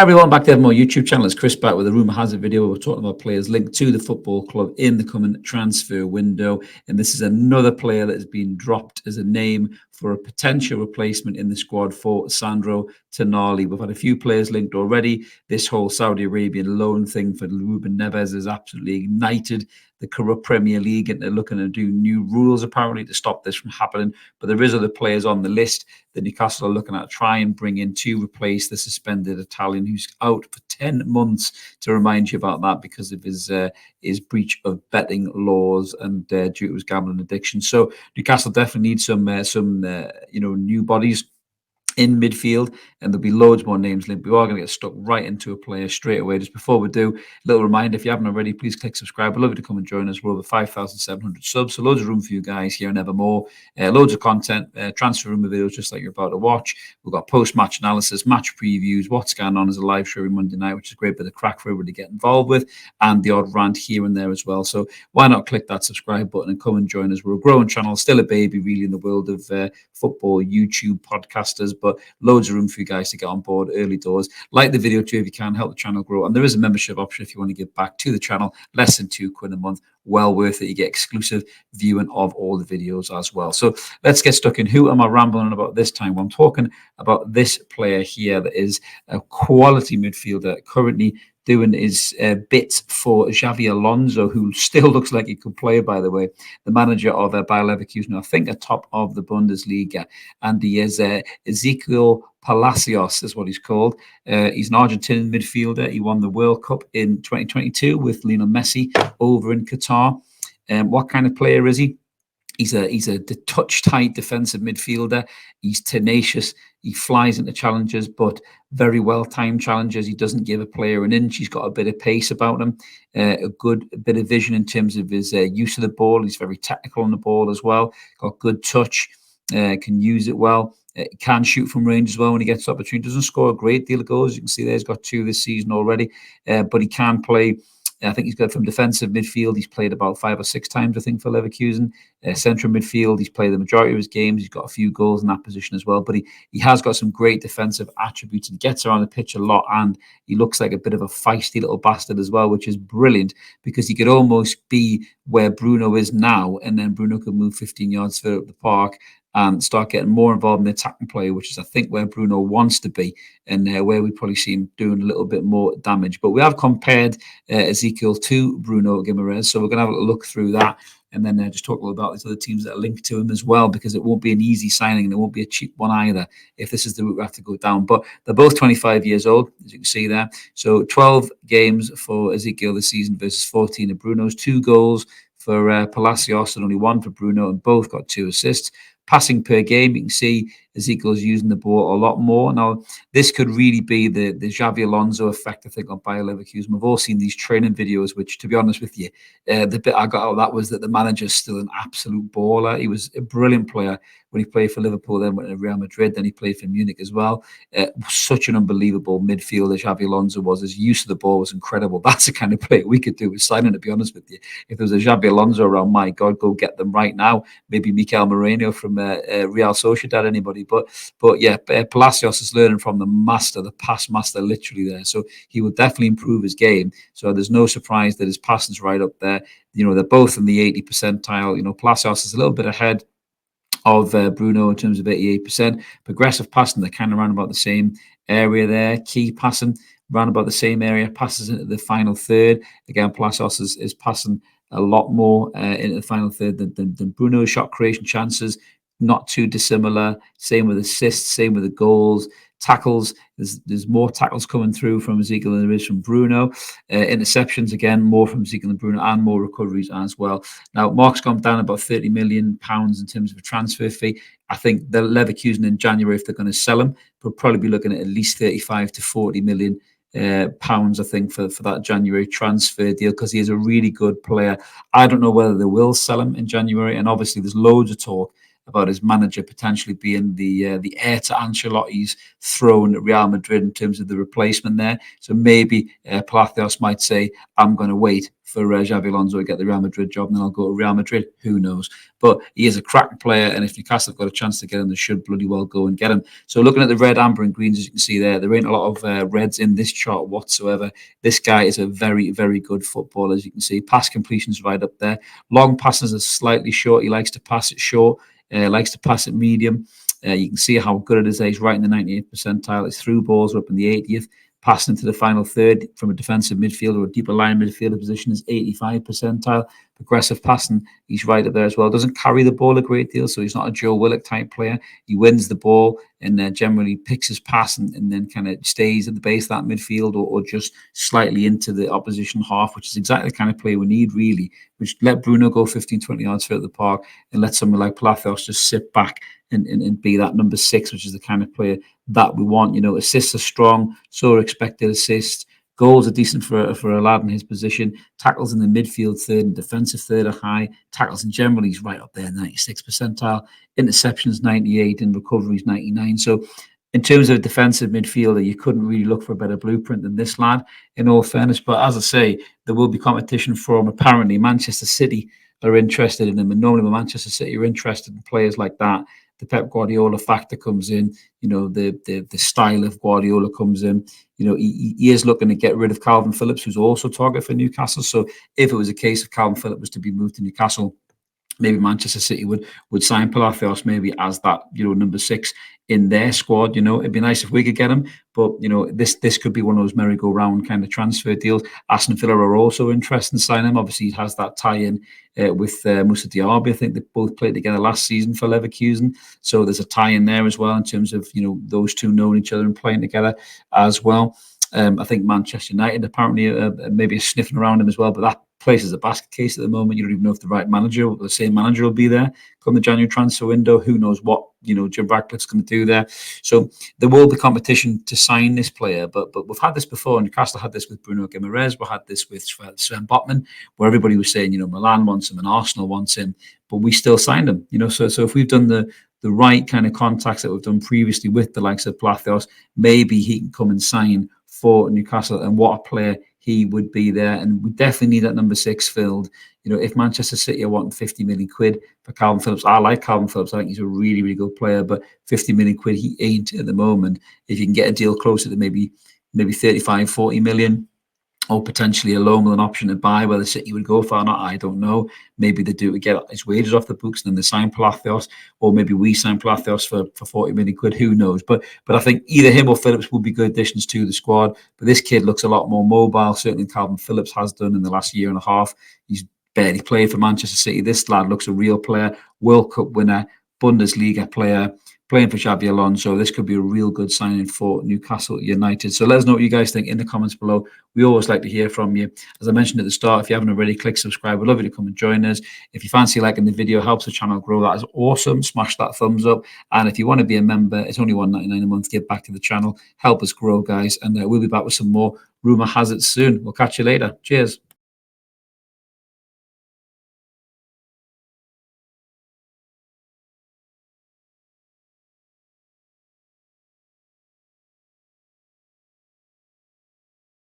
Hi everyone, back to my YouTube channel. It's Chris back with a Rumour Has It video. We're talking about players linked to the football club in the coming transfer window. And this is another player that has been dropped as a name for a potential replacement in the squad for Sandro Tonali. We've had a few players linked already. This whole Saudi Arabian loan thing for Ruben Neves has absolutely ignited the corrupt Premier League, and they're looking to do new rules apparently to stop this from happening. But there is other players on the list that Newcastle are looking at try and bring in to replace the suspended Italian who's out for 10 months, to remind you about that, because of his breach of betting laws and due to his gambling addiction. So Newcastle definitely needs some new bodies in midfield, and there'll be loads more names linked. We are going to get stuck right into a player straight away. Just before we do, a little reminder, if you haven't already, please click subscribe. We'd love you to come and join us. We're over 5,700 subs, so loads of room for you guys here and evermore. Loads of content, transfer rumour videos just like you're about to watch. We've got post-match analysis, match previews, what's going on as a live show every Monday night, which is a great bit of crack for everybody to get involved with, and the odd rant here and there as well. So why not click that subscribe button and come and join us. We're a growing channel, still a baby really in the world of football YouTube podcasters, but loads of room for you guys to get on board early doors. Like the video too if you can, help the channel grow. And there is a membership option if you want to give back to the channel, less than £2 a month. Well worth it. You get exclusive viewing of all the videos as well. So let's get stuck in. Who am I rambling about this time? Well, I'm talking about this player here that is a quality midfielder, currently doing his bits for Xavi Alonso, who still looks like he could play, by the way, the manager of Bayer Leverkusen, I think atop of the Bundesliga. And he is Exequiel Palacios is what he's called. He's an Argentinian midfielder. He won the World Cup in 2022 with Lionel Messi over in Qatar. What kind of player is he? He's a touch-tight defensive midfielder. He's tenacious. He flies into challenges, but very well-timed challenges. He doesn't give a player an inch. He's got a bit of pace about him, a good bit of vision in terms of his use of the ball. He's very technical on the ball as well. Got good touch, can use it well. Can shoot from range as well when he gets the opportunity. Doesn't score a great deal of goals. You can see there he's got 2 this season already, but he can play. I think he's got from defensive midfield. He's played about 5 or 6 times, I think, for Leverkusen. Central midfield, he's played the majority of his games. He's got a few goals in that position as well. But he has got some great defensive attributes and gets around the pitch a lot. And he looks like a bit of a feisty little bastard as well, which is brilliant, because he could almost be where Bruno is now. And then Bruno could move 15 yards further up the park and start getting more involved in the attacking play, which is, I think, where Bruno wants to be, and where we probably see him doing a little bit more damage. But we have compared Ezekiel to Bruno Guimaraes, so we're going to have a look through that, and then just talk a little about these other teams that are linked to him as well, because it won't be an easy signing, and it won't be a cheap one either, if this is the route we have to go down. But they're both 25 years old, as you can see there. So 12 games for Ezekiel this season versus 14 of Bruno's. 2 goals for Palacios and only 1 for Bruno, and both got 2 assists. Passing per game, you can see Ezekiel's using the ball a lot more. Now, this could really be the Xavi Alonso effect, I think, on Bayer Leverkusen. We've all seen these training videos, which, to be honest with you, the bit I got out of that was that the manager's still an absolute baller. He was a brilliant player when he played for Liverpool, then went to Real Madrid, then he played for Munich as well. Such an unbelievable midfielder Xavi Alonso was. His use of the ball was incredible. That's the kind of player we could do with signing, to be honest with you. If there was a Xavi Alonso around, my God, go get them right now. Maybe Mikel Moreno from Real Sociedad, anybody. But yeah, Palacios is learning from the master, the pass master, literally there. So he will definitely improve his game. So there's no surprise that his passing's right up there. You know, they're both in the 80 percentile. You know, Palacios is a little bit ahead of Bruno in terms of 88%. Progressive passing, they're kind of around about the same area there. Key passing, around about the same area. Passes into the final third. Again, Palacios is passing a lot more into the final third than Bruno's. Shot creation chances, not too dissimilar. Same with assists, same with the goals. Tackles, there's more tackles coming through from Ezekiel than there is from Bruno. Interceptions, again, more from Ezekiel than Bruno, and more recoveries as well. Now, Mark's gone down about £30 million in terms of a transfer fee. I think the Leverkusen in January, if they're going to sell him, will probably be looking at least 35 to 40 million pounds, I think, for that January transfer deal, because he is a really good player. I don't know whether they will sell him in January, and obviously there's loads of talk about his manager potentially being the heir to Ancelotti's throne at Real Madrid in terms of the replacement there. So maybe Palacios might say, I'm going to wait for Xabi Alonso to get the Real Madrid job, and then I'll go to Real Madrid. Who knows? But he is a crack player, and if Newcastle have got a chance to get him, they should bloody well go and get him. So looking at the red, amber, and greens, as you can see there ain't a lot of reds in this chart whatsoever. This guy is a very, very good footballer, as you can see. Pass completion's right up there. Long passes are slightly short. He likes to pass it short. Likes to pass it medium. You can see how good it is. He's right in the 98th percentile. His through balls are up in the 80th. Passing into the final third from a defensive midfielder or a deeper line midfielder position is 85 percentile. Progressive passing, he's right up there as well. Doesn't carry the ball a great deal, so he's not a Joe Willock type player. He wins the ball and generally picks his pass and then kind of stays at the base of that midfield or just slightly into the opposition half, which is exactly the kind of player we need, really. Which let Bruno go 15, 20 yards further the park and let someone like Palacios just sit back and be that number 6, which is the kind of player that we want. Assists are strong, so are expected assists. Goals are decent for a lad in his position. Tackles in the midfield third and defensive third are high. Tackles in general, he's right up there, 96th percentile. Interceptions 98 and recoveries 99. So in terms of defensive midfielder, you couldn't really look for a better blueprint than this lad, in all fairness. But as I say, there will be competition for him. Apparently, Manchester City are interested in him. And normally when Manchester City are interested in players like that, the Pep Guardiola factor comes in, the style of Guardiola comes in. He is looking to get rid of Calvin Phillips, who's also target for Newcastle. So if it was a case of Calvin Phillips was to be moved to Newcastle, maybe Manchester City would sign Palacios maybe as that, number 6 in their squad. It'd be nice if we could get him, but this could be one of those merry-go-round kind of transfer deals. Aston Villa are also interested in signing him. Obviously, he has that tie-in with Moussa Diaby. I think they both played together last season for Leverkusen, so there's a tie-in there as well in terms of those two knowing each other and playing together as well. I think Manchester United apparently maybe sniffing around him as well, but that place is a basket case at the moment. You don't even know if the same manager will be there come the January transfer window. Who knows what Jim Ratcliffe's going to do there. So there will be competition to sign this player, but we've had this before. Newcastle had this with Bruno Guimaraes. We had this with Sven Botman, where everybody was saying Milan wants him and Arsenal wants him, but we still signed him. So if we've done the right kind of contacts that we've done previously with the likes of Palacios, maybe he can come and sign for Newcastle, and what a player he would be there. And we definitely need that number 6 filled. If Manchester City are wanting 50 million quid for Calvin Phillips, I like Calvin Phillips. I think he's a really, really good player, but 50 million quid he ain't at the moment. If you can get a deal closer to maybe 35, 40 million, or potentially a loan with an option to buy, whether City would go for or not, I don't know. Maybe they do to get his wages off the books and then they sign Palacios, or maybe we sign Palacios for 40 million quid, who knows. But I think either him or Phillips will be good additions to the squad. But this kid looks a lot more mobile, certainly Calvin Phillips has done in the last year and a half. He's barely played for Manchester City. This lad looks a real player, World Cup winner, Bundesliga player, playing for Xabi Alonso. This could be a real good signing for Newcastle United. So let us know what you guys think in the comments below. We always like to hear from you. As I mentioned at the start, if you haven't already, click subscribe. We'd love you to come and join us. If you fancy liking the video, helps the channel grow. That is awesome. Smash that thumbs up. And if you want to be a member, it's only $1.99 a month. Give back to the channel. Help us grow, guys. And we'll be back with some more Rumour Has It soon. We'll catch you later. Cheers.